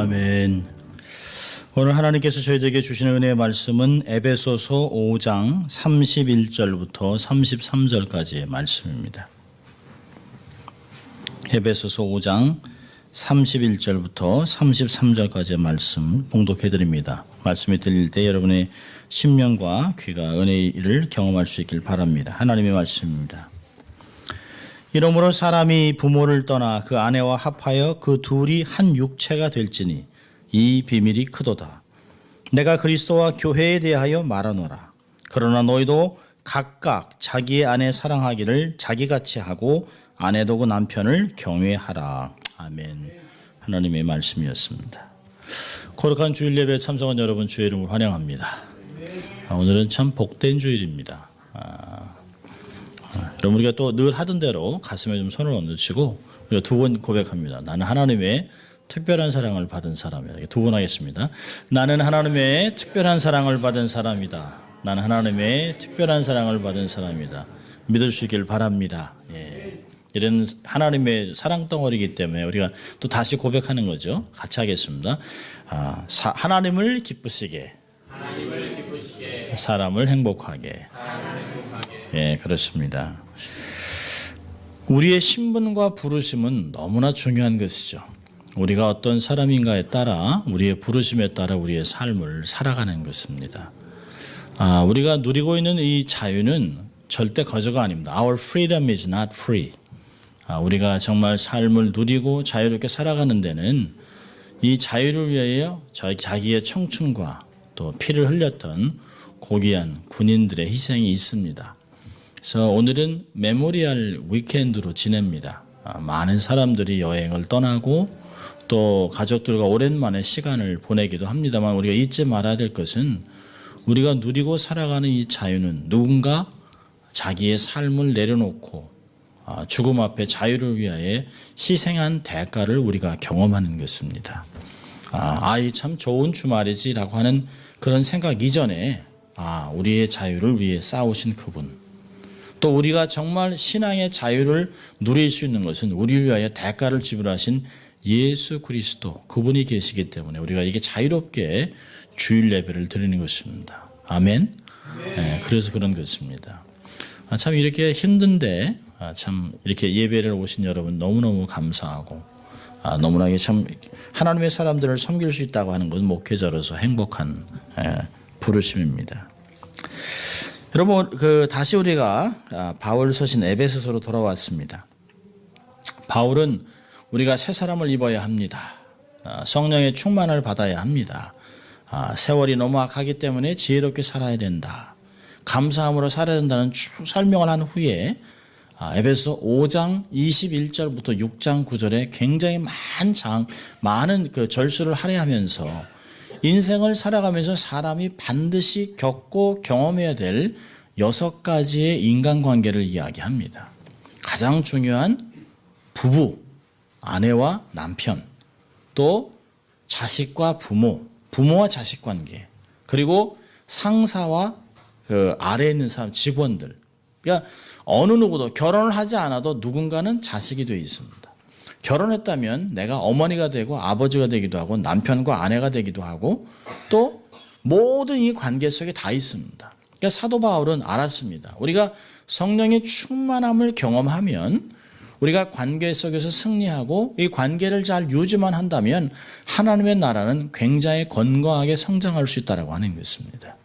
아멘. 오늘 하나님께서 저희들에게 주시는 은혜의 말씀은 에베소서 5장 31절부터 33절까지의 말씀입니다. 에베소서 5장 31절부터 33절까지의 말씀 봉독해 드립니다. 말씀이 들릴 때 여러분의 심령과 귀가 은혜의 일을 경험할 수 있길 바랍니다. 하나님의 말씀입니다. 이러므로 사람이 부모를 떠나 그 아내와 합하여 그 둘이 한 육체가 될지니 이 비밀이 크도다. 내가 그리스도와 교회에 대하여 말하노라. 그러나 너희도 각각 자기의 아내 사랑하기를 자기같이 하고 아내도 그 남편을 경외하라. 아멘. 하나님의 말씀이었습니다. 거룩한 주일 예배에 참석한 여러분 주의 이름을 환영합니다. 오늘은 참 복된 주일입니다. 여러분 우리가 또 늘 하던 대로 가슴에 좀 손을 얹으시고 우리가 두 번 고백합니다. 나는 하나님의 특별한 사랑을 받은 사람이다. 두 번 하겠습니다. 나는 하나님의 특별한 사랑을 받은 사람이다. 나는 하나님의 특별한 사랑을 받은 사람이다. 믿을 수 있길 바랍니다. 예. 이런 하나님의 사랑 덩어리이기 때문에 우리가 또 다시 고백하는 거죠. 같이 하겠습니다. 하나님을 기쁘시게, 사람을 행복하게. 예, 그렇습니다. 우리의 신분과 부르심은 너무나 중요한 것이죠. 우리가 어떤 사람인가에 따라 우리의 부르심에 따라 우리의 삶을 살아가는 것입니다. 우리가 누리고 있는 이 자유는 절대 거저가 아닙니다. Our freedom is not free. 우리가 정말 삶을 누리고 자유롭게 살아가는 데는 이 자유를 위하여 자기의 청춘과 또 피를 흘렸던 고귀한 군인들의 희생이 있습니다. 그래서 오늘은 메모리얼 위켄드로 지냅니다. 많은 사람들이 여행을 떠나고 또 가족들과 오랜만에 시간을 보내기도 합니다만 우리가 잊지 말아야 될 것은 우리가 누리고 살아가는 이 자유는 누군가 자기의 삶을 내려놓고 죽음 앞에 자유를 위하여 희생한 대가를 우리가 경험하는 것입니다. 참 좋은 주말이지라고 하는 그런 생각 이전에 우리의 자유를 위해 싸우신 그분, 또 우리가 정말 신앙의 자유를 누릴 수 있는 것은 우리를 위하여 대가를 지불하신 예수 그리스도, 그분이 계시기 때문에 우리가 이게 자유롭게 주일 예배를 드리는 것입니다. 아멘. 네, 그래서 그런 것입니다. 참 이렇게 힘든데 참 이렇게 예배를 오신 여러분 너무너무 감사하고 너무나 참 하나님의 사람들을 섬길 수 있다고 하는 것은 목회자로서 행복한 부르심입니다. 여러분 다시 우리가 바울 서신 에베소서로 돌아왔습니다. 바울은 우리가 새 사람을 입어야 합니다. 성령의 충만을 받아야 합니다. 세월이 너무 악하기 때문에 지혜롭게 살아야 된다. 감사함으로 살아야 된다는 쭉 설명을 한 후에 에베소 5장 21절부터 6장 9절에 굉장히 많은 그 절수를 할애하면서 인생을 살아가면서 사람이 반드시 겪고 경험해야 될 6가지의 인간관계를 이야기합니다. 가장 중요한 부부, 아내와 남편, 또 자식과 부모, 부모와 자식 관계, 그리고 상사와 그 아래에 있는 사람, 직원들. 그러니까 어느 누구도 결혼을 하지 않아도 누군가는 자식이 되어 있습니다. 결혼했다면 내가 어머니가 되고 아버지가 되기도 하고 남편과 아내가 되기도 하고 또 모든 이 관계 속에 다 있습니다. 그러니까 사도 바울은 알았습니다. 우리가 성령의 충만함을 경험하면 우리가 관계 속에서 승리하고 이 관계를 잘 유지만 한다면 하나님의 나라는 굉장히 건강하게 성장할 수 있다고 하는 것입니다.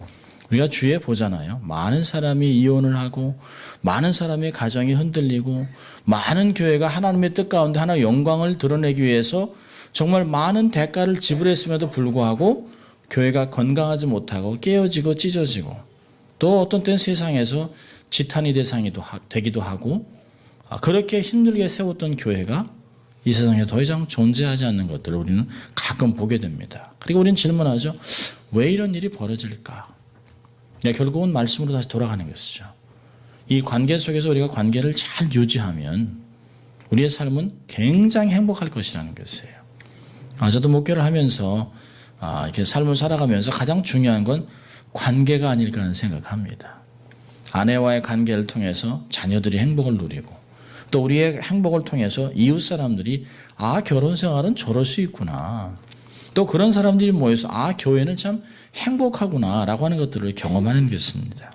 우리가 주위에 보잖아요. 많은 사람이 이혼을 하고 많은 사람의 가정이 흔들리고 많은 교회가 하나님의 뜻 가운데 하나님의 영광을 드러내기 위해서 정말 많은 대가를 지불했음에도 불구하고 교회가 건강하지 못하고 깨어지고 찢어지고 또 어떤 때는 세상에서 지탄이 되기도 하고 그렇게 힘들게 세웠던 교회가 이 세상에 더 이상 존재하지 않는 것들을 우리는 가끔 보게 됩니다. 그리고 우리는 질문하죠. 왜 이런 일이 벌어질까? 결국은 말씀으로 다시 돌아가는 것이죠. 이 관계 속에서 우리가 관계를 잘 유지하면 우리의 삶은 굉장히 행복할 것이라는 것이에요. 저도 목회를 하면서 이렇게 삶을 살아가면서 가장 중요한 건 관계가 아닐까 하는 생각합니다. 아내와의 관계를 통해서 자녀들이 행복을 누리고 또 우리의 행복을 통해서 이웃 사람들이 결혼 생활은 저럴 수 있구나. 또 그런 사람들이 모여서 교회는 참 행복하구나라고 하는 것들을 경험하는 것입니다.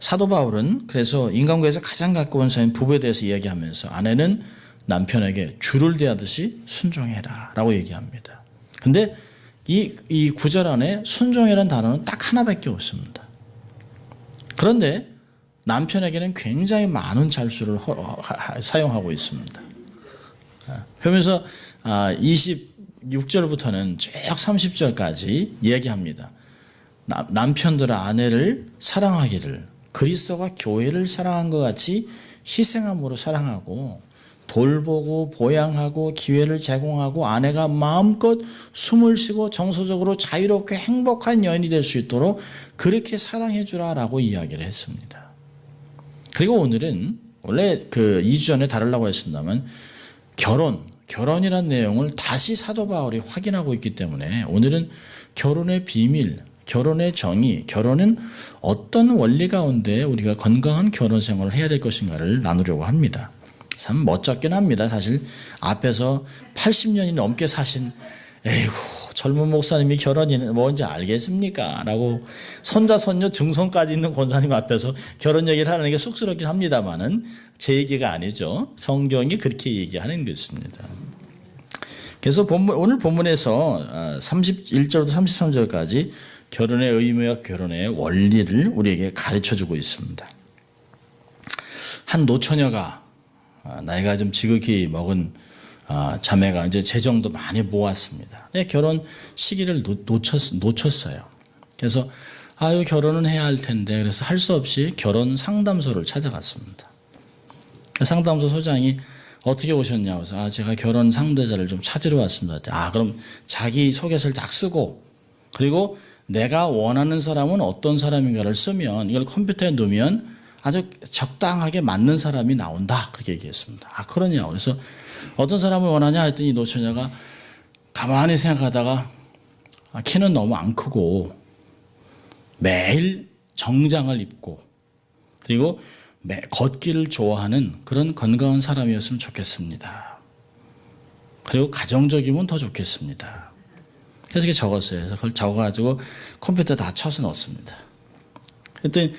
사도 바울은 그래서 인간관계에서 가장 가까운 사이인 부부에 대해서 이야기하면서 아내는 남편에게 주를 대하듯이 순종해라 라고 얘기합니다. 근데 이 구절 안에 순종이라는 단어는 딱 하나밖에 없습니다. 그런데 남편에게는 굉장히 많은 잘수를 사용하고 있습니다. 그러면서 26절부터는 쭉 30절까지 얘기합니다. 남편들아 아내를 사랑하기를 그리스도가 교회를 사랑한 것 같이 희생함으로 사랑하고 돌보고 보양하고 기회를 제공하고 아내가 마음껏 숨을 쉬고 정서적으로 자유롭게 행복한 여인이 될 수 있도록 그렇게 사랑해 주라라고 이야기를 했습니다. 그리고 오늘은 원래 2주 전에 다루려고 했습니다만 결혼이라는 내용을 다시 사도 바울이 확인하고 있기 때문에 오늘은 결혼의 비밀, 결혼의 정의, 결혼은 어떤 원리 가운데 우리가 건강한 결혼 생활을 해야 될 것인가를 나누려고 합니다. 참 멋졌긴 합니다. 사실 앞에서 80년이 넘게 사신 에이구 젊은 목사님이 결혼이 뭔지 알겠습니까? 라고 손자 손녀 증손까지 있는 권사님 앞에서 결혼 얘기를 하는 게 쑥스럽긴 합니다만은 제 얘기가 아니죠. 성경이 그렇게 얘기하는 것입니다. 그래서 오늘 본문에서 31절부터 33절까지 결혼의 의무와 결혼의 원리를 우리에게 가르쳐주고 있습니다. 한 노처녀가 나이가 좀 지극히 먹은 자매가 이제 재정도 많이 모았습니다. 결혼 시기를 놓쳤어요. 그래서 결혼은 해야 할 텐데 그래서 할 수 없이 결혼 상담소를 찾아갔습니다. 상담소 소장이 어떻게 오셨냐고 해서 제가 결혼 상대자를 좀 찾으러 왔습니다. 그럼 자기 소개서를 딱 쓰고 그리고 내가 원하는 사람은 어떤 사람인가를 쓰면 이걸 컴퓨터에 넣으면 아주 적당하게 맞는 사람이 나온다. 그렇게 얘기했습니다. 그러냐고. 그래서 어떤 사람을 원하냐 했더니 노처녀가 가만히 생각하다가 키는 너무 안 크고 매일 정장을 입고 그리고 걷기를 좋아하는 그런 건강한 사람이었으면 좋겠습니다. 그리고 가정적이면 더 좋겠습니다. 그래서 이렇게 적었어요. 그래서 그걸 적어가지고 컴퓨터에 다 쳐서 넣었습니다. 그랬더니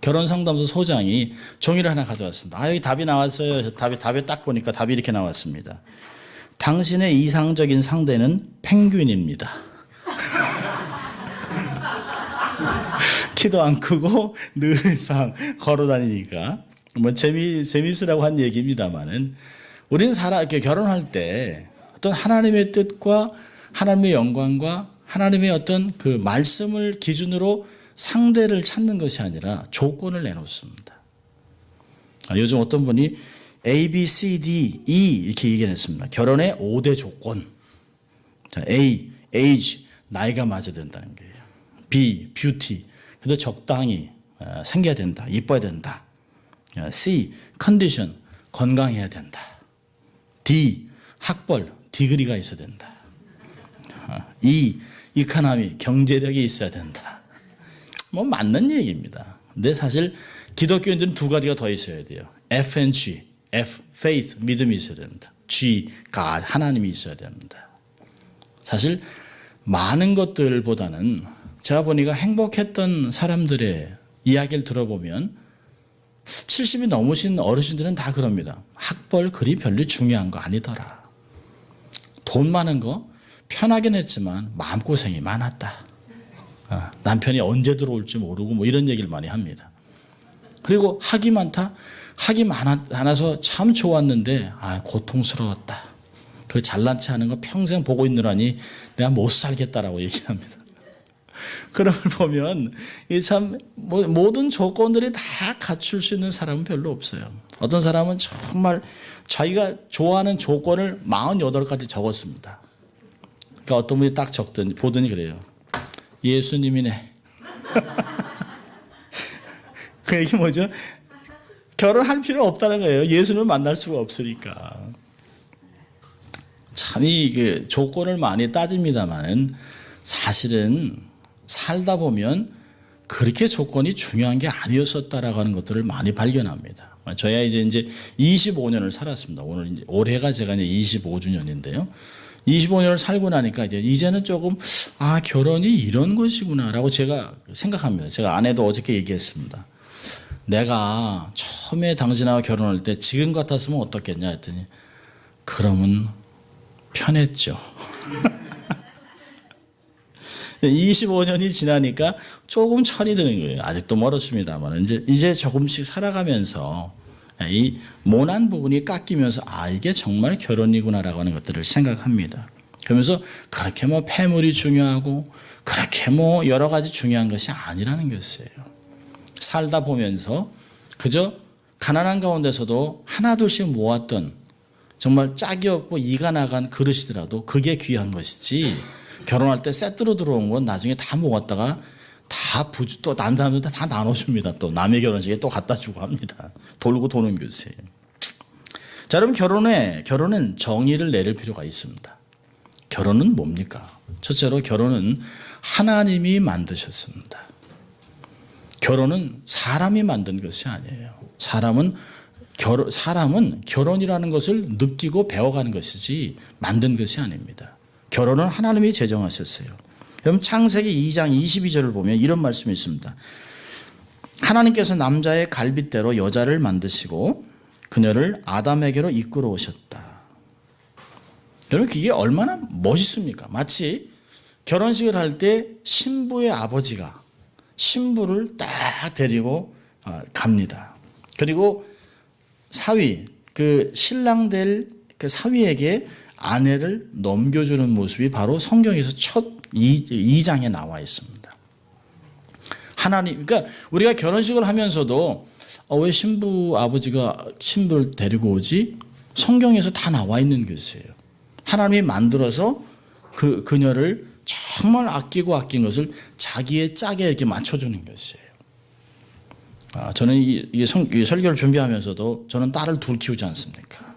결혼 상담소 소장이 종이를 하나 가져왔습니다. 여기 답이 나왔어요. 답에 딱 보니까 답이 이렇게 나왔습니다. 당신의 이상적인 상대는 펭귄입니다. 키도 안 크고 늘상 걸어 다니니까 재미있으라고 한 얘기입니다만은 우리는 이렇게 결혼할 때 어떤 하나님의 뜻과 하나님의 영광과 하나님의 어떤 그 말씀을 기준으로 상대를 찾는 것이 아니라 조건을 내놓습니다. 요즘 어떤 분이 A, B, C, D, E 이렇게 얘기했습니다. 결혼의 5대 조건. A, age, 나이가 맞아야 된다는 거예요. B, beauty, 그래도 적당히 생겨야 된다. 이뻐야 된다. C, condition, 건강해야 된다. D, 학벌, 디그리가 있어야 된다. E, economy, 경제력이 있어야 된다. 맞는 얘기입니다. 근데 사실 기독교인들은 두 가지가 더 있어야 돼요. F and G. F, faith, 믿음이 있어야 됩니다. G, God, 하나님이 있어야 됩니다. 사실 많은 것들보다는 제가 보니까 행복했던 사람들의 이야기를 들어보면 70이 넘으신 어르신들은 다 그럽니다. 학벌 그리 별로 중요한 거 아니더라. 돈 많은 거 편하긴 했지만 마음고생이 많았다. 남편이 언제 들어올지 모르고 이런 얘기를 많이 합니다. 그리고 학이 많다. 학이 많아서 참 좋았는데 고통스러웠다. 그 잘난 체 하는 거 평생 보고 있느라니 내가 못 살겠다라고 얘기합니다. 그런 걸 보면 참 모든 조건들이 다 갖출 수 있는 사람은 별로 없어요. 어떤 사람은 정말 자기가 좋아하는 조건을 48가지 적었습니다. 그러니까 어떤 분이 딱 보더니 그래요. 예수님이네. 그 얘기 뭐죠? 결혼할 필요 없다는 거예요. 예수님을 만날 수가 없으니까. 참 이 조건을 많이 따집니다만은 사실은 살다 보면 그렇게 조건이 중요한 게 아니었었다라고 하는 것들을 많이 발견합니다. 저야 이제 25년을 살았습니다. 올해가 제가 이제 25주년인데요. 25년을 살고 나니까 이제는 조금 결혼이 이런 것이구나라고 제가 생각합니다. 제가 아내도 어저께 얘기했습니다. 내가 처음에 당신하고 결혼할 때 지금 같았으면 어떻겠냐 했더니 그러면 편했죠. 25년이 지나니까 조금 철이 드는 거예요. 아직도 멀었습니다만 이제 조금씩 살아가면서 이 모난 부분이 깎이면서 이게 정말 결혼이구나라고 하는 것들을 생각합니다. 그러면서 그렇게 패물이 중요하고 그렇게 여러 가지 중요한 것이 아니라는 것이에요. 살다 보면서 그저 가난한 가운데서도 하나 둘씩 모았던 정말 짝이 없고 이가 나간 그릇이더라도 그게 귀한 것이지, 결혼할 때 세트로 들어온 건 나중에 다 모았다가 또 난 사람들 다 나눠줍니다. 또 남의 결혼식에 또 갖다 주고 합니다. 돌고 도는 것이에요. 자, 여러분, 결혼은 정의를 내릴 필요가 있습니다. 결혼은 뭡니까? 첫째로 결혼은 하나님이 만드셨습니다. 결혼은 사람이 만든 것이 아니에요. 사람은 결혼이라는 것을 느끼고 배워가는 것이지 만든 것이 아닙니다. 결혼은 하나님이 제정하셨어요. 여러분, 창세기 2장 22절을 보면 이런 말씀이 있습니다. 하나님께서 남자의 갈빗대로 여자를 만드시고 그녀를 아담에게로 이끌어 오셨다. 여러분, 이게 얼마나 멋있습니까? 마치 결혼식을 할 때 신부의 아버지가 신부를 딱 데리고 갑니다. 그리고 사위, 그 신랑 될 그 사위에게 아내를 넘겨주는 모습이 바로 성경에서 첫 2장에 나와 있습니다. 그러니까 우리가 결혼식을 하면서도 왜 신부 아버지가 신부를 데리고 오지? 성경에서 다 나와 있는 것이에요. 하나님이 만들어서 그녀를 정말 아낀 것을 자기의 짝에 이렇게 맞춰주는 것이에요. 저는 이 설교를 준비하면서도 저는 딸을 둘 키우지 않습니까?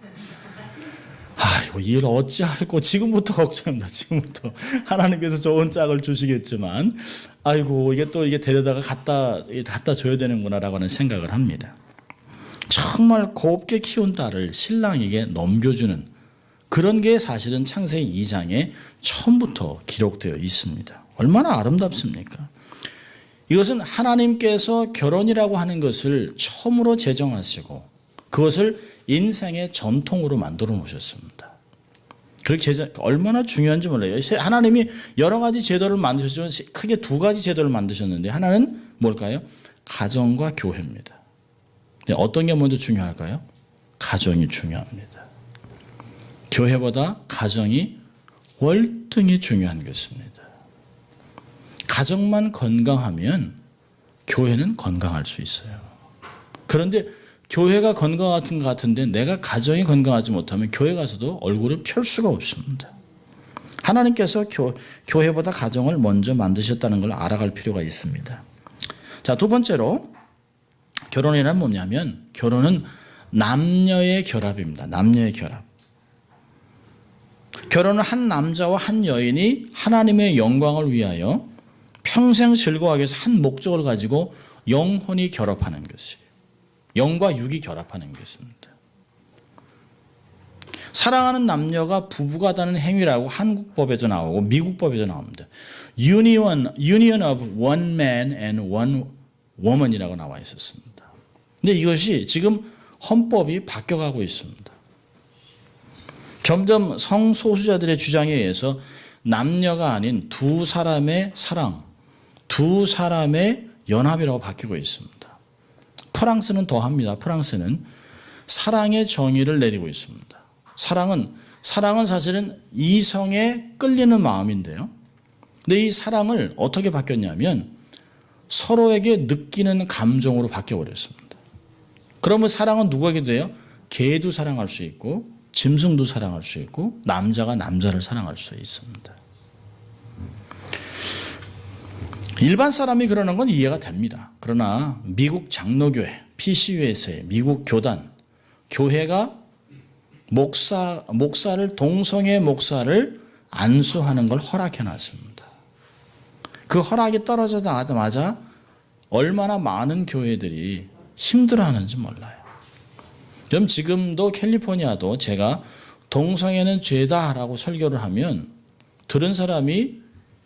이걸 어찌할꼬 지금부터 걱정합니다. 지금부터 하나님께서 좋은 짝을 주시겠지만 이게 데려다가 갖다 줘야 되는구나라고 하는 생각을 합니다. 정말 곱게 키운 딸을 신랑에게 넘겨주는 그런 게 사실은 창세기 2장에 처음부터 기록되어 있습니다. 얼마나 아름답습니까? 이것은 하나님께서 결혼이라고 하는 것을 처음으로 제정하시고 그것을 인생의 전통으로 만들어 놓으셨습니다. 그렇게 얼마나 중요한지 몰라요. 하나님이 여러 가지 제도를 만드셨지만 크게 두 가지 제도를 만드셨는데 하나는 뭘까요? 가정과 교회입니다. 어떤 게 먼저 중요할까요? 가정이 중요합니다. 교회보다 가정이 월등히 중요한 것입니다. 가정만 건강하면 교회는 건강할 수 있어요. 그런데 교회가 건강한 것 같은데 내가 가정이 건강하지 못하면 교회 가서도 얼굴을 펼 수가 없습니다. 하나님께서 교회보다 가정을 먼저 만드셨다는 걸 알아갈 필요가 있습니다. 자, 두 번째로 결혼이란 뭐냐면 결혼은 남녀의 결합입니다. 남녀의 결합. 결혼은 한 남자와 한 여인이 하나님의 영광을 위하여 평생 즐거워하기 위해서 한 목적을 가지고 영혼이 결합하는 것이에요. 영과 육이 결합하는 것입니다. 사랑하는 남녀가 부부가 되는 행위라고 한국법에도 나오고 미국법에도 나옵니다. Union of one man and one woman이라고 나와 있었습니다. 근데 이것이 지금 헌법이 바뀌어가고 있습니다. 점점 성소수자들의 주장에 의해서 남녀가 아닌 두 사람의 사랑, 두 사람의 연합이라고 바뀌고 있습니다. 프랑스는 더합니다. 프랑스는 사랑의 정의를 내리고 있습니다. 사랑은 사실은 이성에 끌리는 마음인데요. 근데 이 사랑을 어떻게 바뀌었냐면 서로에게 느끼는 감정으로 바뀌어버렸습니다. 그러면 사랑은 누구에게 돼요? 개도 사랑할 수 있고 짐승도 사랑할 수 있고 남자가 남자를 사랑할 수 있습니다. 일반 사람이 그러는 건 이해가 됩니다. 그러나 미국 장로교회, PCUS의 미국 교단, 교회가 동성애 목사를 안수하는 걸 허락해 놨습니다. 그 허락이 떨어지자마자 얼마나 많은 교회들이 힘들어하는지 몰라요. 그럼 지금도 캘리포니아도 제가 동성애는 죄다라고 설교를 하면 들은 사람이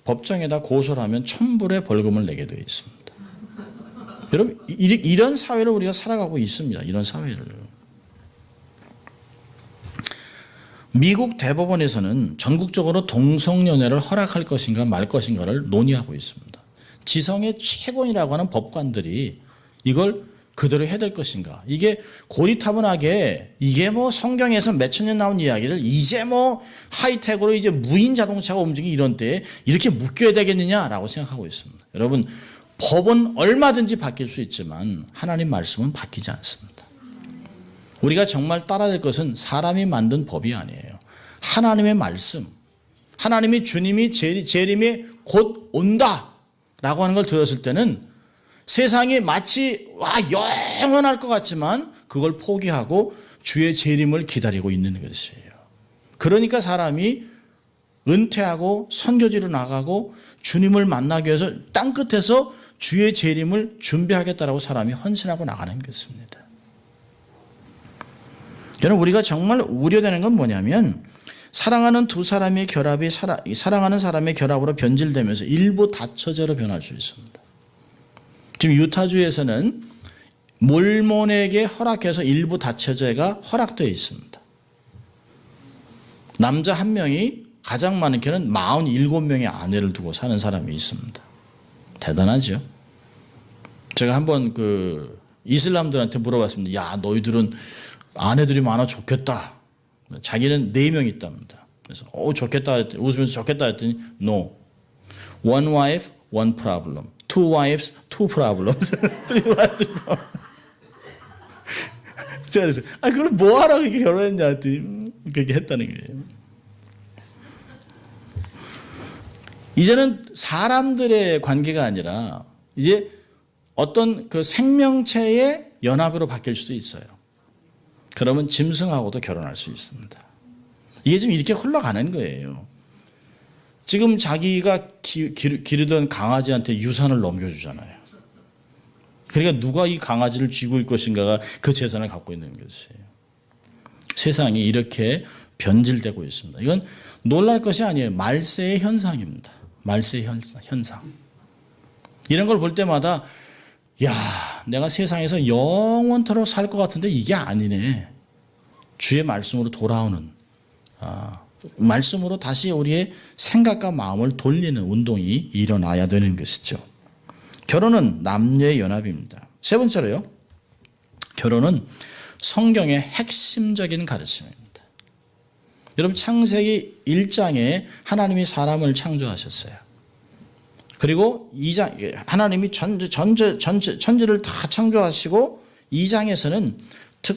법정에다 고소를 하면 1,000불의 벌금을 내게 되어 있습니다. 여러분, 이런 사회를 우리가 살아가고 있습니다. 이런 사회를. 미국 대법원에서는 전국적으로 동성연애를 허락할 것인가 말 것인가를 논의하고 있습니다. 지성의 최고이라고 하는 법관들이 이걸 그대로 해야 될 것인가. 이게 고리타분하게 이게 뭐 성경에서 몇천 년 나온 이야기를 이제 뭐 하이텍으로 이제 무인 자동차가 움직이는 이런 때에 이렇게 묶여야 되겠느냐라고 생각하고 있습니다. 여러분, 법은 얼마든지 바뀔 수 있지만 하나님 말씀은 바뀌지 않습니다. 우리가 정말 따라야 될 것은 사람이 만든 법이 아니에요. 하나님의 말씀, 하나님이 주님이 재림이 곧 온다라고 하는 걸 들었을 때는 세상이 마치 영원할 것 같지만 그걸 포기하고 주의 재림을 기다리고 있는 것이에요. 그러니까 사람이 은퇴하고 선교지로 나가고 주님을 만나기 위해서 땅끝에서 주의 재림을 준비하겠다라고 사람이 헌신하고 나가는 것입니다. 여러분, 우리가 정말 우려되는 건 뭐냐면 사랑하는 두 사람의 결합이 사랑하는 사람의 결합으로 변질되면서 일부 다처제로 변할 수 있습니다. 지금 유타주에서는 몰몬에게 허락해서 일부 다처제가 허락되어 있습니다. 남자 한 명이 가장 많게는 47명의 아내를 두고 사는 사람이 있습니다. 대단하죠. 제가 한번 이슬람들한테 물어봤습니다. 야, 너희들은 아내들이 많아 좋겠다. 자기는 4명 있답니다. 그래서 좋겠다 했더니, 웃으면서 좋겠다 했더니 no. One wife, one problem. Two wives, two problems. Three wives, three problems. 제가 그랬어요. 그럼 뭐하라고 이렇게 결혼했냐 했더니 그렇게 했다는 거예요. 이제는 사람들의 관계가 아니라 이제 어떤 그 생명체의 연합으로 바뀔 수도 있어요. 그러면 짐승하고도 결혼할 수 있습니다. 이게 지금 이렇게 흘러가는 거예요. 지금 자기가 기르던 강아지한테 유산을 넘겨주잖아요. 그러니까 누가 이 강아지를 쥐고 있을 것인가가 그 재산을 갖고 있는 것이에요. 세상이 이렇게 변질되고 있습니다. 이건 놀랄 것이 아니에요. 말세의 현상입니다. 말세의 현상. 이런 걸 볼 때마다 야, 내가 세상에서 영원토록 살 것 같은데 이게 아니네. 주의 말씀으로 돌아오는 말씀으로 다시 우리의 생각과 마음을 돌리는 운동이 일어나야 되는 것이죠. 결혼은 남녀의 연합입니다. 세 번째로요. 결혼은 성경의 핵심적인 가르침입니다. 여러분, 창세기 1장에 하나님이 사람을 창조하셨어요. 그리고 2장 하나님이 천지를 다 창조하시고 2장에서는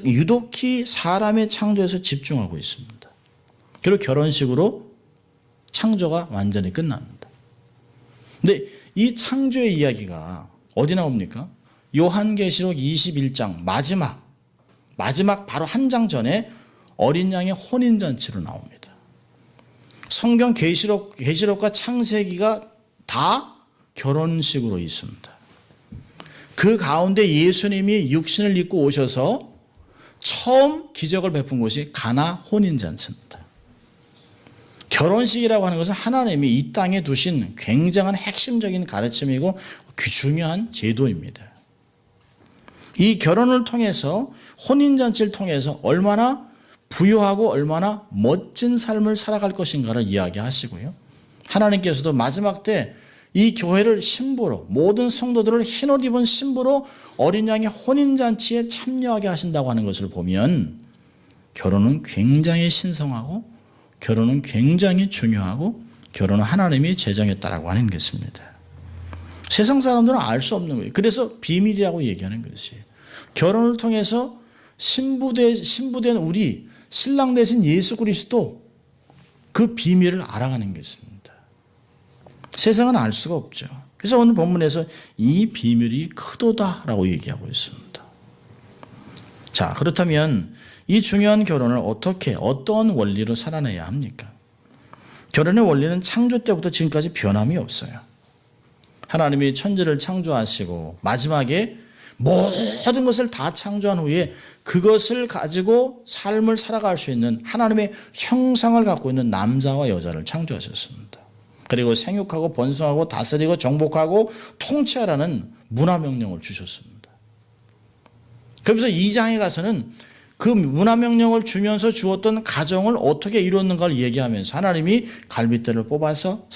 유독히 사람의 창조에서 집중하고 있습니다. 그리고 결혼식으로 창조가 완전히 끝납니다. 근데 이 창조의 이야기가 어디 나옵니까? 요한계시록 21장 마지막 바로 한 장 전에 어린 양의 혼인잔치로 나옵니다. 성경 계시록과 창세기가 다 결혼식으로 있습니다. 그 가운데 예수님이 육신을 입고 오셔서 처음 기적을 베푼 곳이 가나 혼인잔치입니다. 결혼식이라고 하는 것은 하나님이 이 땅에 두신 굉장한 핵심적인 가르침이고 중요한 제도입니다. 이 결혼을 통해서 혼인잔치를 통해서 얼마나 부유하고 얼마나 멋진 삶을 살아갈 것인가를 이야기하시고요. 하나님께서도 마지막 때 이 교회를 신부로 모든 성도들을 흰옷 입은 신부로 어린 양의 혼인잔치에 참여하게 하신다고 하는 것을 보면 결혼은 굉장히 신성하고 결혼은 굉장히 중요하고 결혼은 하나님이 제정했다라고 하는 것입니다. 세상 사람들은 알 수 없는 거예요. 그래서 비밀이라고 얘기하는 것이에요. 결혼을 통해서 신부된 우리 신랑 대신 예수 그리스도 그 비밀을 알아가는 것입니다. 세상은 알 수가 없죠. 그래서 오늘 본문에서 이 비밀이 크도다라고 얘기하고 있습니다. 자, 그렇다면 이 중요한 결혼을 어떤 원리로 살아내야 합니까? 결혼의 원리는 창조 때부터 지금까지 변함이 없어요. 하나님이 천지를 창조하시고 마지막에 모든 것을 다 창조한 후에 그것을 가지고 삶을 살아갈 수 있는 하나님의 형상을 갖고 있는 남자와 여자를 창조하셨습니다. 그리고 생육하고 번성하고 다스리고 정복하고 통치하라는 문화명령을 주셨습니다. 그러면서 2장에 가서는 그 문화명령을 주면서 주었던 가정을 어떻게 이뤘는가를 얘기하면서 하나님이 갈빗대를 뽑아서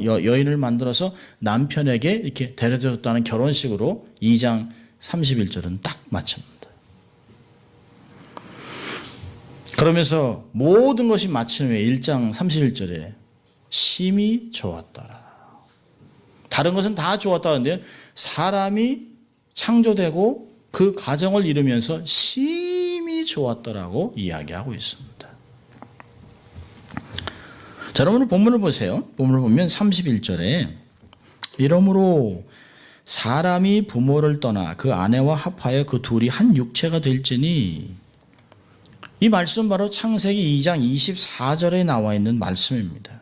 여인을 만들어서 남편에게 이렇게 데려줬다는 결혼식으로 2장 31절은 딱 마칩니다. 그러면서 모든 것이 마친 후에 1장 31절에 심히 좋았더라. 다른 것은 다 좋았다 하는데 사람이 창조되고 그 가정을 이루면서 심히 좋았더라고 이야기하고 있습니다. 자, 여러분 본문을 보세요. 본문을 보면 31절에 이러므로 사람이 부모를 떠나 그 아내와 합하여 그 둘이 한 육체가 될지니, 이 말씀 바로 창세기 2장 24절에 나와 있는 말씀입니다.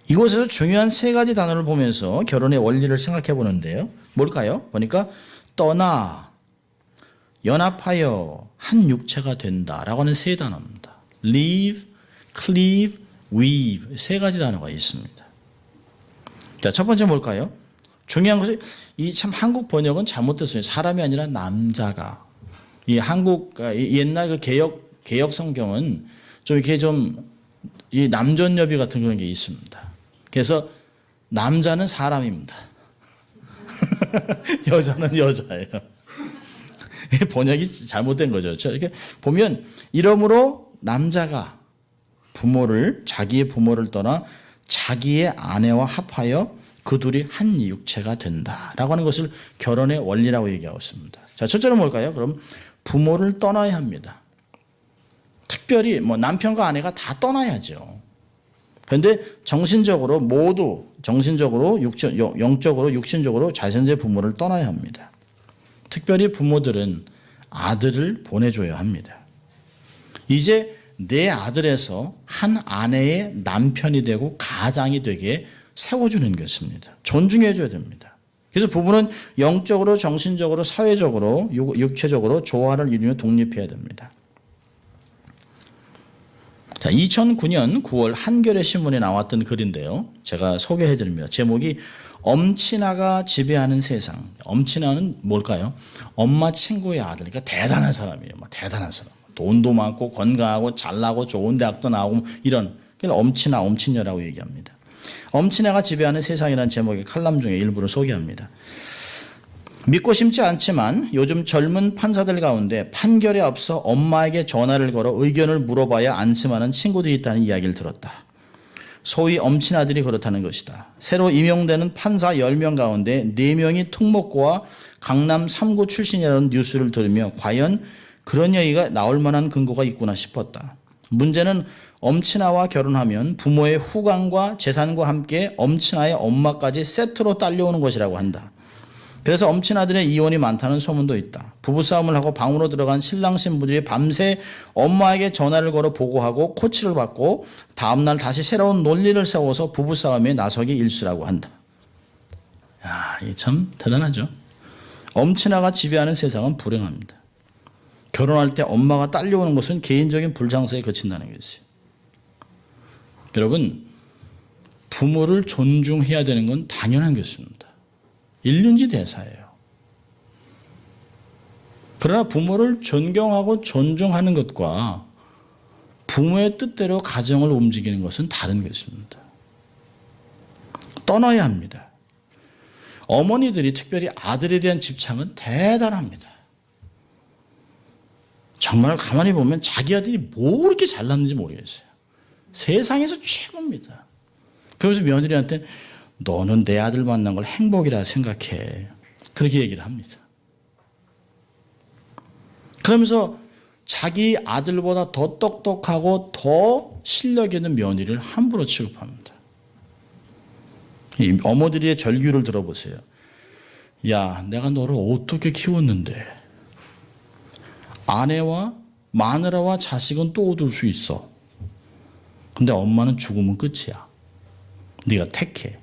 이곳에서 중요한 세 가지 단어를 보면서 결혼의 원리를 생각해 보는데요. 뭘까요? 보니까 떠나, 연합하여 한 육체가 된다라고 하는 세 단어입니다. leave, cleave, weave, 세 가지 단어가 있습니다. 자, 첫 번째 뭘까요? 중요한 것이 이 참 한국 번역은 잘못됐어요. 사람이 아니라 남자가. 이 한국 옛날 그 개역 성경은 좀 이렇게 좀 이 남존여비 같은 그런 게 있습니다. 그래서 남자는 사람입니다. 여자는 여자예요. 번역이 잘못된 거죠. 이렇게 보면 이러므로 남자가 자기의 부모를 떠나 자기의 아내와 합하여 그 둘이 한 육체가 된다라고 하는 것을 결혼의 원리라고 얘기하고 있습니다. 자, 첫째는 뭘까요? 그럼 부모를 떠나야 합니다. 특별히 남편과 아내가 다 떠나야죠. 그런데 정신적으로 모두 영적으로 육신적으로 자신의 부모를 떠나야 합니다. 특별히 부모들은 아들을 보내줘야 합니다. 이제 내 아들에서 한 아내의 남편이 되고 가장이 되게 세워주는 것입니다. 존중해줘야 됩니다. 그래서 부부는 영적으로, 정신적으로, 사회적으로, 육체적으로 조화를 이루며 독립해야 됩니다. 자, 2009년 9월 한겨레 신문에 나왔던 글인데요. 제가 소개해드립니다. 제목이 엄친아가 지배하는 세상. 엄친아는 뭘까요? 엄마 친구의 아들. 그러니까 대단한 사람이에요. 대단한 사람. 돈도 많고 건강하고 잘나고 좋은 대학도 나오고 이런. 그래서 엄친아, 엄친녀라고 얘기합니다. 엄친아가 지배하는 세상이라는 제목의 칼럼 중에 일부를 소개합니다. 믿고 싶지 않지만 요즘 젊은 판사들 가운데 판결에 앞서 엄마에게 전화를 걸어 의견을 물어봐야 안심하는 친구들이 있다는 이야기를 들었다. 소위 엄친아들이 그렇다는 것이다. 새로 임용되는 판사 10명 가운데 4명이 특목고와 강남 3구 출신이라는 뉴스를 들으며 과연 그런 얘기가 나올 만한 근거가 있구나 싶었다. 문제는 엄친아와 결혼하면 부모의 후광과 재산과 함께 엄친아의 엄마까지 세트로 딸려오는 것이라고 한다. 그래서 엄친아들의 이혼이 많다는 소문도 있다. 부부싸움을 하고 방으로 들어간 신랑 신부들이 밤새 엄마에게 전화를 걸어 보고하고 코치를 받고 다음날 다시 새로운 논리를 세워서 부부싸움에 나서기 일쑤라고 한다. 이게 참 대단하죠. 엄친아가 지배하는 세상은 불행합니다. 결혼할 때 엄마가 딸려오는 것은 개인적인 불장사에 그친다는 것이에요. 여러분, 부모를 존중해야 되는 건 당연한 것입니다. 일륜지 대사예요. 그러나 부모를 존경하고 존중하는 것과 부모의 뜻대로 가정을 움직이는 것은 다른 것입니다. 떠나야 합니다. 어머니들이 특별히 아들에 대한 집착은 대단합니다. 정말 가만히 보면 자기 아들이 뭐 그렇게 잘났는지 모르겠어요. 세상에서 최고입니다. 그러면서 며느리한테 너는 내 아들 만난 걸 행복이라 생각해. 그렇게 얘기를 합니다. 그러면서 자기 아들보다 더 똑똑하고 더 실력 있는 며느리를 함부로 취급합니다. 이 어머니들의 절규를 들어보세요. 야, 내가 너를 어떻게 키웠는데 아내와 마누라와 자식은 또 얻을 수 있어. 근데 엄마는 죽으면 끝이야. 네가 택해.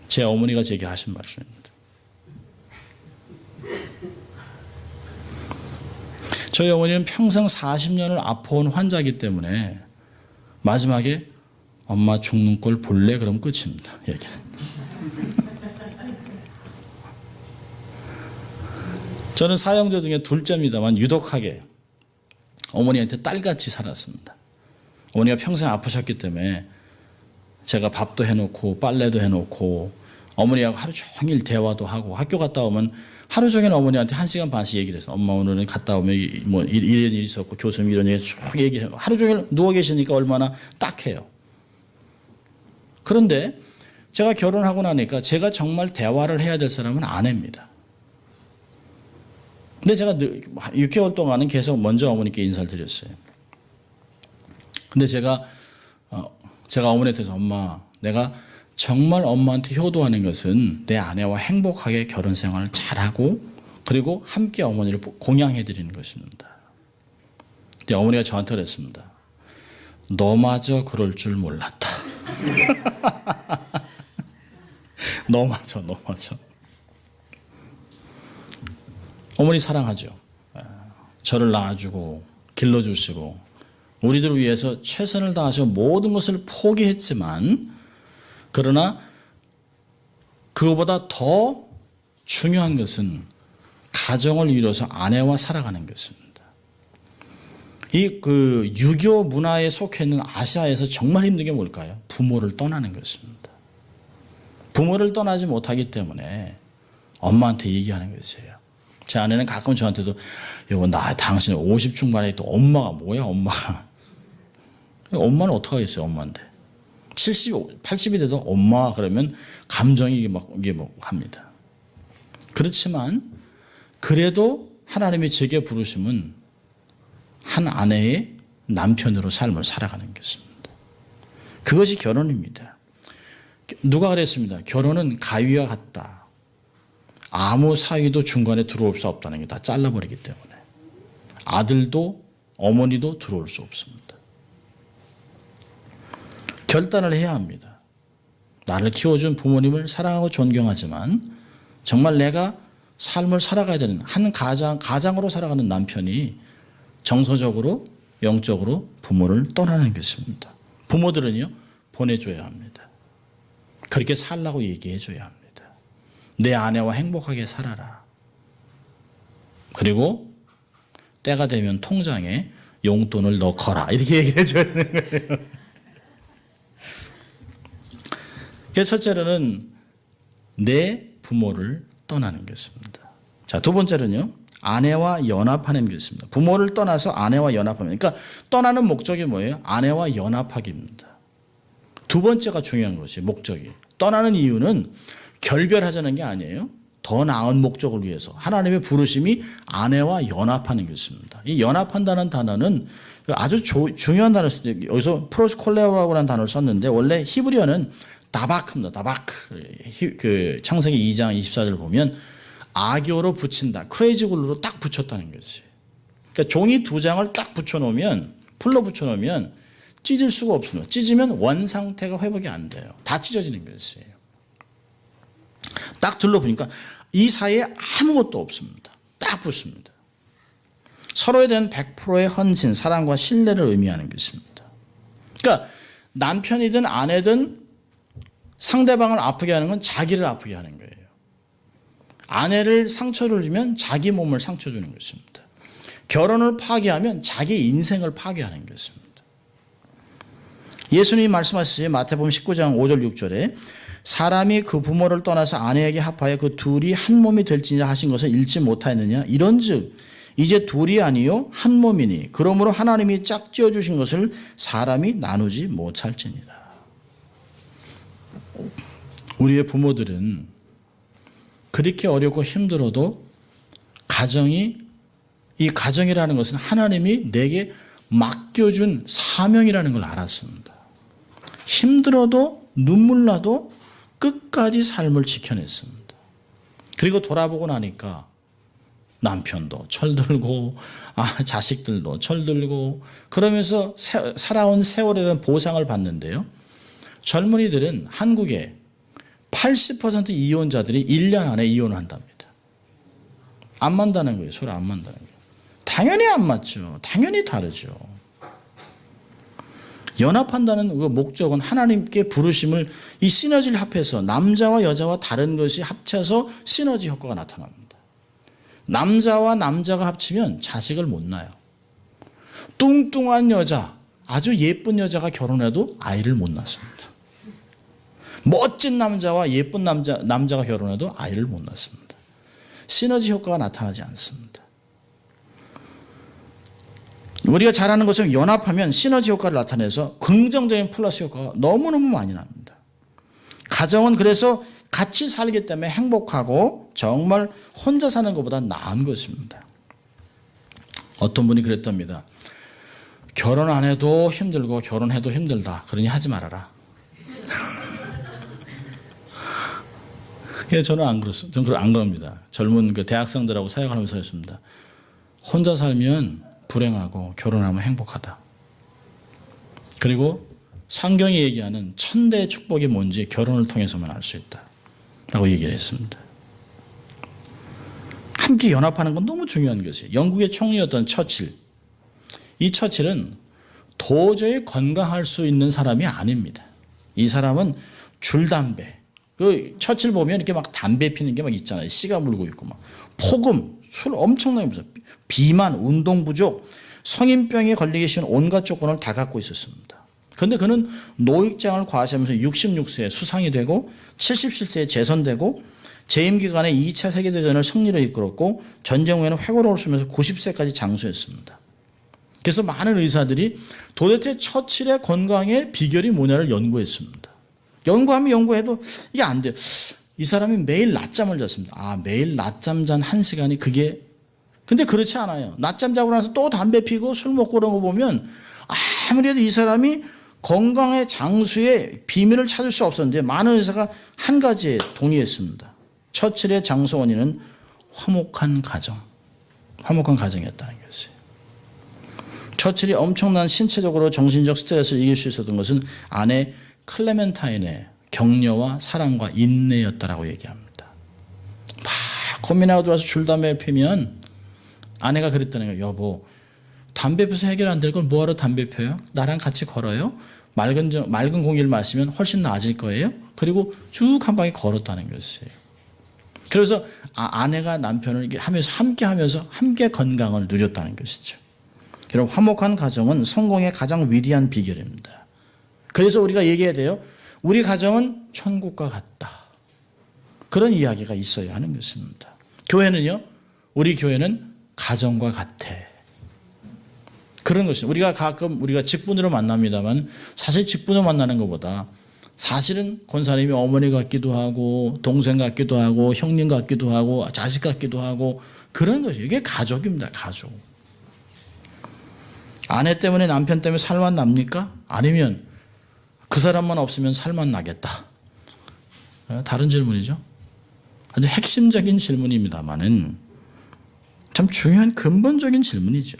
제 어머니가 제게 하신 말씀입니다. 저희 어머니는 평생 40년을 아파온 환자이기 때문에 마지막에 엄마 죽는 꼴 볼래? 그러면 끝입니다. 얘기는. 저는 사형자 중에 둘째입니다만 유독하게 어머니한테 딸같이 살았습니다. 어머니가 평생 아프셨기 때문에 제가 밥도 해놓고 빨래도 해놓고 어머니하고 하루 종일 대화도 하고 학교 갔다 오면 하루 종일 어머니한테 1시간 반씩 얘기를 해서 엄마 오늘은 갔다 오면 뭐 이런 일이 있었고 교수님 이런 얘기 쭉 얘기해요. 하루 종일 누워 계시니까 얼마나 딱해요. 그런데 제가 결혼하고 나니까 제가 정말 대화를 해야 될 사람은 아내입니다. 근데 제가 6개월 동안은 계속 먼저 어머니께 인사를 드렸어요. 근데 제가 어머니한테 엄마 내가 정말 엄마한테 효도하는 것은 내 아내와 행복하게 결혼 생활을 잘하고 그리고 함께 어머니를 공양해 드리는 것입니다. 근데 어머니가 저한테 그랬습니다. 너마저 그럴 줄 몰랐다. 너마저. 어머니 사랑하죠. 저를 낳아주고 길러주시고 우리들을 위해서 최선을 다하셔 모든 것을 포기했지만 그러나 그거보다 더 중요한 것은 가정을 이루어서 아내와 살아가는 것입니다. 이 유교 문화에 속해 있는 아시아에서 정말 힘든 게 뭘까요? 부모를 떠나는 것입니다. 부모를 떠나지 못하기 때문에 엄마한테 얘기하는 것이에요. 제 아내는 가끔 저한테도 여보 나 당신 50 중반에 또 엄마가 뭐야 엄마가. 엄마는 어떡하겠어요 엄마인데. 70, 80이 돼도 엄마 그러면 감정이 이게 막 합니다. 그렇지만 그래도 하나님이 제게 부르심은 한 아내의 남편으로 삶을 살아가는 것입니다. 그것이 결혼입니다. 누가 그랬습니다. 결혼은 가위와 같다. 아무 사위도 중간에 들어올 수 없다는 게 다 잘라버리기 때문에 아들도 어머니도 들어올 수 없습니다. 결단을 해야 합니다. 나를 키워준 부모님을 사랑하고 존경하지만 정말 내가 삶을 살아가야 되는 한 가장으로 살아가는 남편이 정서적으로 영적으로 부모를 떠나는 것입니다. 부모들은요 보내줘야 합니다. 그렇게 살라고 얘기해줘야 합니다. 내 아내와 행복하게 살아라. 그리고 때가 되면 통장에 용돈을 넣거라 이렇게 얘기해 줘야 되는 거예요. 첫째로는 내 부모를 떠나는 것입니다. 자, 두 번째로는요. 아내와 연합하는 것입니다. 부모를 떠나서 아내와 연합하는. 그러니까 떠나는 목적이 뭐예요? 아내와 연합하기입니다. 두 번째가 중요한 것이 목적이. 떠나는 이유는 결별하자는 게 아니에요. 더 나은 목적을 위해서. 하나님의 부르심이 아내와 연합하는 것입니다. 이 연합한다는 단어는 아주 중요한 단어를 썼어요. 여기서 프로스콜레오라고 하는 단어를 썼는데 원래 히브리어는 다바크입니다. 다바크. 창세기 2장 24절을 보면 악교로 붙인다. 크레이지 글루로 딱 붙였다는 것이에요. 그러니까 종이 두 장을 딱 붙여놓으면 풀로 붙여놓으면 찢을 수가 없습니다. 찢으면 원 상태가 회복이 안 돼요. 다 찢어지는 것이에요. 딱 둘러보니까 이 사이에 아무것도 없습니다. 딱 붙습니다. 서로에 대한 100%의 헌신, 사랑과 신뢰를 의미하는 것입니다. 그러니까 남편이든 아내든 상대방을 아프게 하는 건 자기를 아프게 하는 거예요. 아내를 상처를 주면 자기 몸을 상처 주는 것입니다. 결혼을 파괴하면 자기 인생을 파괴하는 것입니다. 예수님이 말씀하셨어요. 마태복음 19장 5절 6절에 사람이 그 부모를 떠나서 아내에게 합하여 그 둘이 한 몸이 될지니라 하신 것을 읽지 못하였느냐. 이런즉 이제 둘이 아니요 한 몸이니 그러므로 하나님이 짝지어 주신 것을 사람이 나누지 못할지니라. 우리의 부모들은 그렇게 어렵고 힘들어도 이 가정이라는 것은 하나님이 내게 맡겨준 사명이라는 걸 알았습니다. 힘들어도 눈물 나도 끝까지 삶을 지켜냈습니다. 그리고 돌아보고 나니까 남편도 철들고 자식들도 철들고 그러면서 살아온 세월에 대한 보상을 받는데요. 젊은이들은 한국에 80% 이혼자들이 1년 안에 이혼을 한답니다. 안 만다는 거예요. 서로 안 만다는 거예요. 당연히 안 맞죠. 당연히 다르죠. 연합한다는 그 목적은 하나님께 부르심을 이 시너지를 합해서 남자와 여자와 다른 것이 합쳐서 시너지 효과가 나타납니다. 남자와 남자가 합치면 자식을 못 낳아요. 뚱뚱한 여자, 아주 예쁜 여자가 결혼해도 아이를 못 낳습니다. 멋진 남자와 예쁜 남자가 결혼해도 아이를 못 낳습니다. 시너지 효과가 나타나지 않습니다. 우리가 잘 아는 것처럼 연합하면 시너지 효과를 나타내서 긍정적인 플러스 효과가 너무너무 많이 납니다. 가정은 그래서 같이 살기 때문에 행복하고 정말 혼자 사는 것보다 나은 것입니다. 어떤 분이 그랬답니다. 결혼 안 해도 힘들고 결혼해도 힘들다. 그러니 하지 말아라. 예, 저는 안 그렇습니다. 저는 안 그럽니다. 젊은 그 대학생들하고 사역하면서 했습니다. 혼자 살면 불행하고 결혼하면 행복하다. 그리고 성경이 얘기하는 천대의 축복이 뭔지 결혼을 통해서만 알 수 있다 라고 얘기를 했습니다. 함께 연합하는 건 너무 중요한 것이에요. 영국의 총리였던 처칠, 이 처칠은 도저히 건강할 수 있는 사람이 아닙니다. 이 사람은 줄담배, 그 처칠 보면 이렇게 막 담배 피는 게 막 있잖아요. 씨가 물고 있고 막 폭음, 술 엄청나게 마셔. 비만, 운동 부족, 성인병에 걸리기 쉬운 온갖 조건을 다 갖고 있었습니다. 그런데 그는 노익장을 과시하면서 66세에 수상이 되고 77세에 재선되고 재임 기간에 2차 세계대전을 승리로 이끌었고 전쟁 후에는 회고록을 쓰면서 90세까지 장수했습니다. 그래서 많은 의사들이 도대체 처칠의 건강의 비결이 뭐냐를 연구했습니다. 연구해도 이게 안 돼요. 이 사람이 매일 낮잠을 잤습니다. 매일 낮잠 잔 1시간이 그게, 근데 그렇지 않아요. 낮잠 자고 나서 또 담배 피고 술 먹고 그런 거 보면 아무리 해도 이 사람이 건강의 장수의 비밀을 찾을 수 없었는데 많은 의사가 한 가지에 동의했습니다. 처칠의 장수 원인은 화목한 가정이었다는 것이에요. 처칠이 엄청난 신체적으로 정신적 스트레스를 이길 수 있었던 것은 아내 클레멘타인의 격려와 사랑과 인내였다라고 얘기합니다. 막 고민하고 들어와서 줄담배 피면 아내가 그랬다는 거예요. 여보, 담배 피워서 해결 안 될 걸 뭐하러 담배 펴요? 나랑 같이 걸어요? 맑은 공기를 마시면 훨씬 나아질 거예요? 그리고 쭉 한 방에 걸었다는 것이에요. 그래서 아내가 남편을 함께 하면서 함께 건강을 누렸다는 것이죠. 여러분, 화목한 가정은 성공의 가장 위대한 비결입니다. 그래서 우리가 얘기해야 돼요. 우리 가정은 천국과 같다. 그런 이야기가 있어야 하는 것입니다. 교회는요, 우리 교회는 가정과 같아. 그런 것입니다. 우리가 가끔 직분으로 만납니다만 사실 직분으로 만나는 것보다 사실은 권사님이 어머니 같기도 하고 동생 같기도 하고 형님 같기도 하고 자식 같기도 하고 그런 것이에요. 이게 가족입니다. 가족. 아내 때문에 남편 때문에 살만 납니까? 아니면 그 사람만 없으면 살만 나겠다. 다른 질문이죠. 아주 핵심적인 질문입니다만은 참 중요한 근본적인 질문이죠.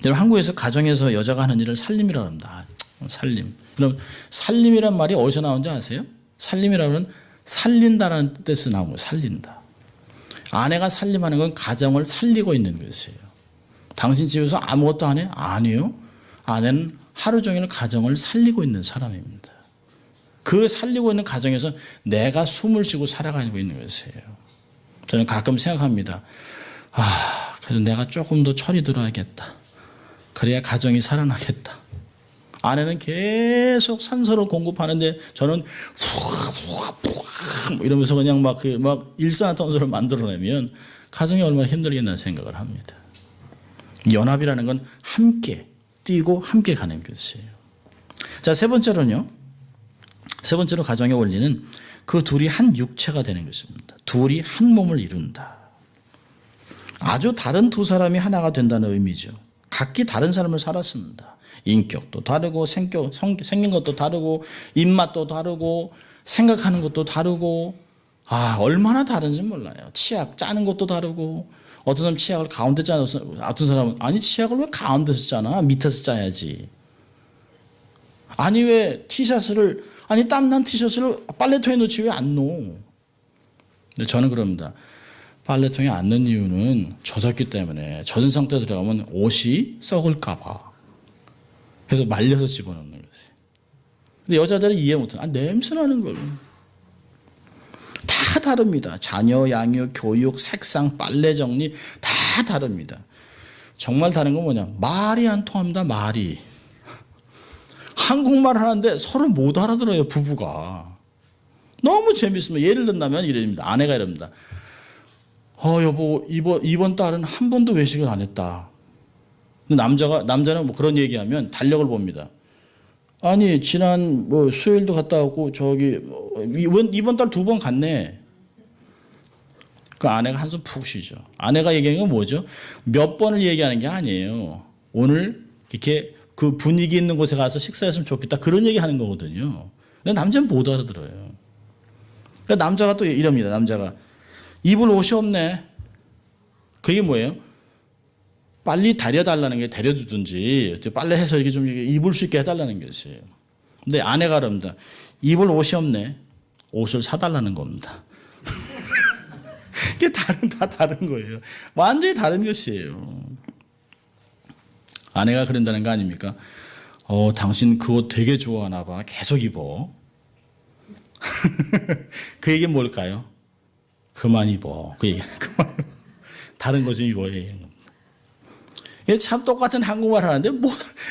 여러분, 한국에서 가정에서 여자가 하는 일을 살림이라고 합니다. 살림. 그럼 살림이란 말이 어디서 나온지 아세요? 살림이라고 하면 살린다라는 뜻에서 나온 거예요. 살린다. 아내가 살림하는 건 가정을 살리고 있는 것이에요. 당신 집에서 아무것도 안 해? 아니요. 아내는 하루 종일 가정을 살리고 있는 사람입니다. 그 살리고 있는 가정에서 내가 숨을 쉬고 살아가고 있는 것이에요. 저는 가끔 생각합니다. 그래도 내가 조금 더 철이 들어야겠다. 그래야 가정이 살아나겠다. 아내는 계속 산소를 공급하는데 저는 이러면서 그냥 막 일산화탄소를 만들어내면 가정이 얼마나 힘들겠나 생각을 합니다. 연합이라는 건 함께 뛰고 함께 가는 것이에요. 자, 세 번째로 가정의 원리는 그 둘이 한 육체가 되는 것입니다. 둘이 한 몸을 이룬다. 아주 다른 두 사람이 하나가 된다는 의미죠. 각기 다른 삶을 살았습니다. 인격도 다르고 생긴 것도 다르고 입맛도 다르고 생각하는 것도 다르고 얼마나 다른지 몰라요. 치약 짜는 것도 다르고 어떤 사람은 치약을 가운데 짜서 어떤 사람은 아니 치약을 왜 가운데서 짜나? 밑에서 짜야지. 아니 왜 땀난 티셔츠를 빨래통에 넣지 왜 안 넣어? 근데 저는 그럽니다. 빨래통에 안 넣는 이유는 젖었기 때문에 젖은 상태에 들어가면 옷이 썩을까 봐. 그래서 말려서 집어넣는 거지. 근데 여자들은 이해 못해. 냄새 나는 걸. 다 다릅니다. 자녀 양육, 교육, 색상, 빨래 정리 다 다릅니다. 정말 다른 건 뭐냐? 말이 안 통합니다. 말이. 한국말 하는데 서로 못 알아들어요. 부부가. 너무 재밌습니다. 예를 든다면 이럽니다. 아내가 이럽니다. 여보 이번 달은 한 번도 외식을 안 했다. 남자는 뭐 그런 얘기하면 달력을 봅니다. 아니 지난 수요일도 갔다 왔고 이번 달 2번 갔네. 그 아내가 한숨 푹 쉬죠. 아내가 얘기하는 건 뭐죠? 몇 번을 얘기하는 게 아니에요. 오늘 이렇게 그 분위기 있는 곳에 가서 식사했으면 좋겠다. 그런 얘기하는 거거든요. 근데 남자는 못 알아들어요. 그러니까 남자가 또 이럽니다. 남자가 입을 옷이 없네. 그게 뭐예요? 빨리 데려달라는 게 데려주든지 빨래해서 이렇게 좀 입을 수 있게 해달라는 것이에요. 근데 아내가 그럽니다. 입을 옷이 없네. 옷을 사달라는 겁니다. 이게 다 다른 거예요. 완전히 다른 것이에요. 아내가 그런다는 거 아닙니까? 당신 그 옷 되게 좋아하나 봐. 계속 입어. 그 얘기는 뭘까요? 그만 입어. 그 얘기는 그만 입어. 다른 거 좀 입어야 해요. 참 똑같은 한국말 하는데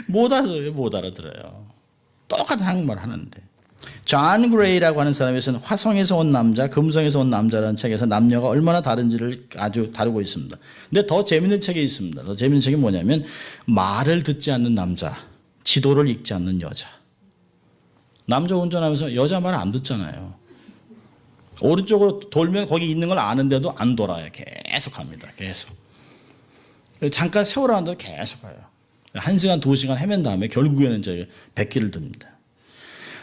못 알아들어요. 똑같은 한국말 하는데. 존 그레이라고 하는 사람에서는 화성에서 온 남자, 금성에서 온 남자라는 책에서 남녀가 얼마나 다른지를 아주 다루고 있습니다. 근데 더 재밌는 책이 있습니다. 더 재밌는 책이 뭐냐면 말을 듣지 않는 남자, 지도를 읽지 않는 여자. 남자 운전하면서 여자 말 안 듣잖아요. 오른쪽으로 돌면 거기 있는 걸 아는데도 안 돌아요. 계속 갑니다. 계속. 잠깐 세우라는데 계속 가요. 1시간, 2시간 헤맨 다음에 결국에는 이제 백기를 듭니다.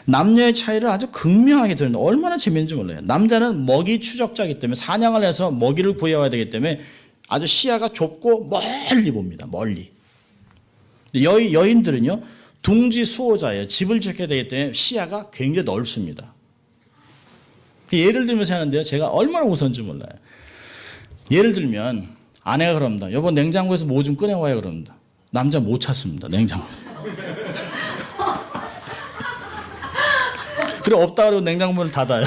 남녀의 차이를 아주 극명하게 드는데 얼마나 재밌는지 몰라요. 남자는 먹이 추적자이기 때문에 사냥을 해서 먹이를 구해와야 되기 때문에 아주 시야가 좁고 멀리 봅니다. 멀리. 여인들은요. 둥지 수호자예요. 집을 지켜야 되기 때문에 시야가 굉장히 넓습니다. 예를 들면서 하는데요. 제가 얼마나 무서운지 몰라요. 예를 들면 아내가 그럽니다. 여보 냉장고에서 뭐 좀 꺼내와요 그럽니다. 남자 못 찾습니다. 냉장고. 그래 없다 그러고 냉장고 문을 닫아요.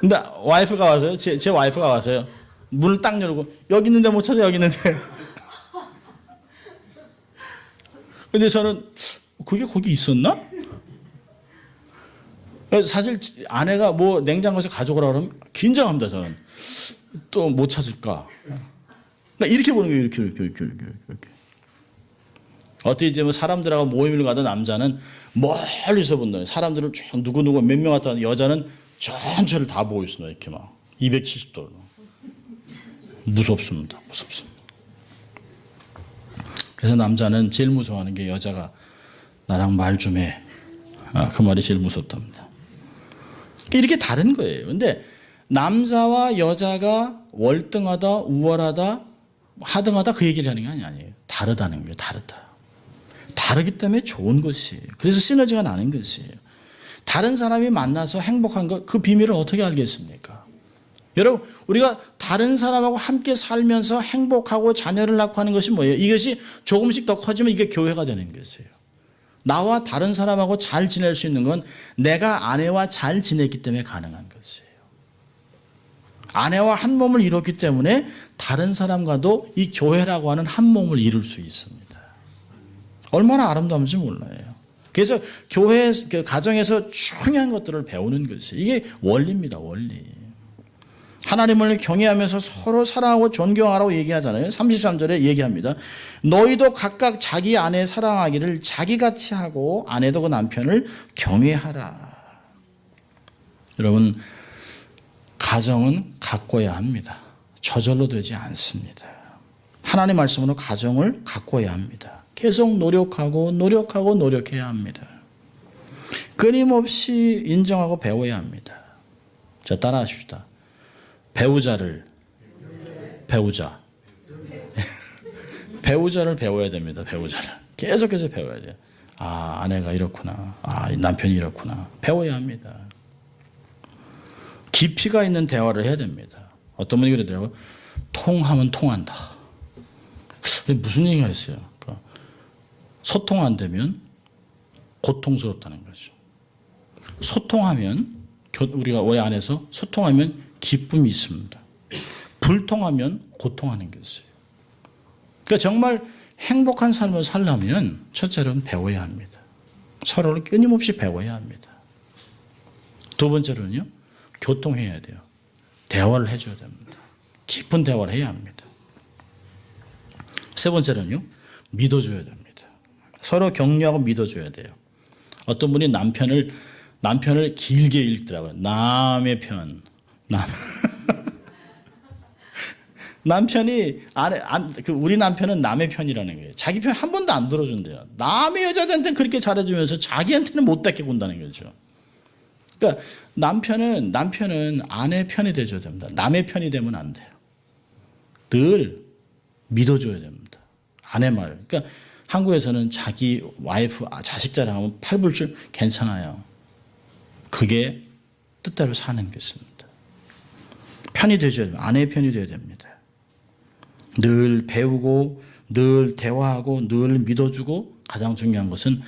근데 와이프가 와서요. 제 와이프가 와서요. 문을 딱 열고 여기 있는데 못 찾아 여기 있는데. 근데 저는 그게 거기 있었나? 사실 아내가 뭐 냉장고에서 가져오라 그러면 긴장합니다. 저는 또 못 찾을까. 그러니까 이렇게 보는 거예요. 이렇게. 어떻게 이제 뭐 사람들하고 모임을 가던 남자는 멀리서 본다. 사람들을 쭉 누구 몇 명 왔다. 여자는 전체를 다 보고 있습니다. 이렇게 막 270도로. 무섭습니다. 그래서 남자는 제일 무서워하는 게 여자가 나랑 말 좀 해. 그 말이 제일 무섭답니다. 이렇게 다른 거예요. 근데 남자와 여자가 월등하다, 우월하다, 하등하다 그 얘기를 하는 게 아니에요. 다르다는 거예요. 다르기 때문에 좋은 것이에요. 그래서 시너지가 나는 것이에요. 다른 사람이 만나서 행복한 것, 그 비밀을 어떻게 알겠습니까? 여러분, 우리가 다른 사람하고 함께 살면서 행복하고 자녀를 낳고 하는 것이 뭐예요? 이것이 조금씩 더 커지면 이게 교회가 되는 것이에요. 나와 다른 사람하고 잘 지낼 수 있는 건 내가 아내와 잘 지냈기 때문에 가능한 것이에요. 아내와 한 몸을 이뤘기 때문에 다른 사람과도 이 교회라고 하는 한 몸을 이룰 수 있습니다. 얼마나 아름다운지 몰라요. 그래서 교회, 가정에서 중요한 것들을 배우는 것이 이게 원리입니다. 원리. 하나님을 경외하면서 서로 사랑하고 존경하라고 얘기하잖아요. 33절에 얘기합니다. 너희도 각각 자기 아내 사랑하기를 자기같이 하고 아내도 그 남편을 경외하라. 여러분, 가정은 가꿔야 합니다. 저절로 되지 않습니다. 하나님 말씀으로 가정을 가꿔야 합니다. 계속 노력해야 합니다. 끊임없이 인정하고 배워야 합니다. 자, 따라하십시다. 배우자를 배워야 됩니다. 배우자를 계속해서 배워야 돼요. 아내가 이렇구나. 남편이 이렇구나. 배워야 합니다. 깊이가 있는 대화를 해야 됩니다. 어떤 분이 그러더라고요. 통하면 통한다. 무슨 얘기가 있어요? 그러니까 소통 안 되면 고통스럽다는 거죠. 소통하면 우리가 우리 안에서 소통하면 기쁨이 있습니다. 불통하면 고통하는 것이에요. 그러니까 정말 행복한 삶을 살려면 첫째로는 배워야 합니다. 서로를 끊임없이 배워야 합니다. 두 번째로는요. 교통해야 돼요. 대화를 해줘야 됩니다. 깊은 대화를 해야 합니다. 세 번째로는요. 믿어줘야 됩니다. 서로 격려하고 믿어줘야 돼요. 어떤 분이 남편을 길게 읽더라고요. 남의 편. 남편이 우리 남편은 남의 편이라는 거예요. 자기 편 한 번도 안 들어준대요. 남의 여자들한테는 그렇게 잘해주면서 자기한테는 못되게 군다는 거죠. 그러니까 남편은 아내 편이 돼줘야 됩니다. 남의 편이 되면 안 돼요. 늘 믿어줘야 됩니다. 아내 말. 그러니까 한국에서는 자기 와이프, 자식 자랑하면 팔불출 괜찮아요. 그게 뜻대로 사는 것입니다. 편이 되줘야 됩니다. 아내의 편이 되어야 됩니다. 늘 배우고 늘 대화하고 늘 믿어주고 가장 중요한 것은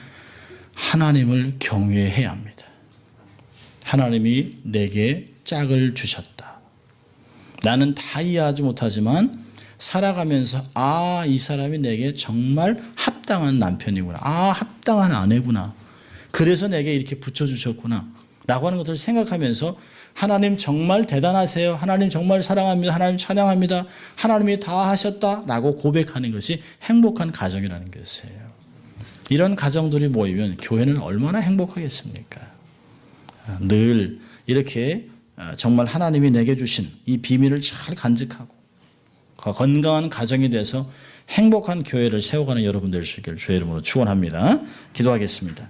하나님을 경외해야 합니다. 하나님이 내게 짝을 주셨다. 나는 다 이해하지 못하지만 살아가면서 이 사람이 내게 정말 합당한 남편이구나. 합당한 아내구나. 그래서 내게 이렇게 붙여주셨구나. 라고 하는 것을 생각하면서 하나님 정말 대단하세요. 하나님 정말 사랑합니다. 하나님 찬양합니다. 하나님이 다 하셨다. 라고 고백하는 것이 행복한 가정이라는 것이에요. 이런 가정들이 모이면 교회는 얼마나 행복하겠습니까? 늘 이렇게 정말 하나님이 내게 주신 이 비밀을 잘 간직하고 건강한 가정이 돼서 행복한 교회를 세워가는 여러분 되시길 주의 이름으로 축원합니다. 기도하겠습니다.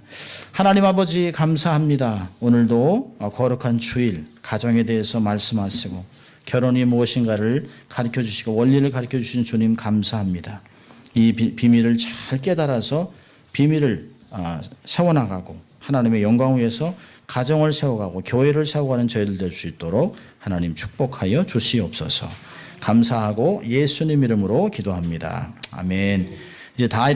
하나님 아버지 감사합니다. 오늘도 거룩한 주일 가정에 대해서 말씀하시고 결혼이 무엇인가를 가르쳐 주시고 원리를 가르쳐 주신 주님 감사합니다. 이 비밀을 잘 깨달아서 비밀을 세워나가고 하나님의 영광을 위해서 가정을 세워가고 교회를 세워가는 저희들 될 수 있도록 하나님 축복하여 주시옵소서. 감사하고 예수님 이름으로 기도합니다. 아멘. 이제 다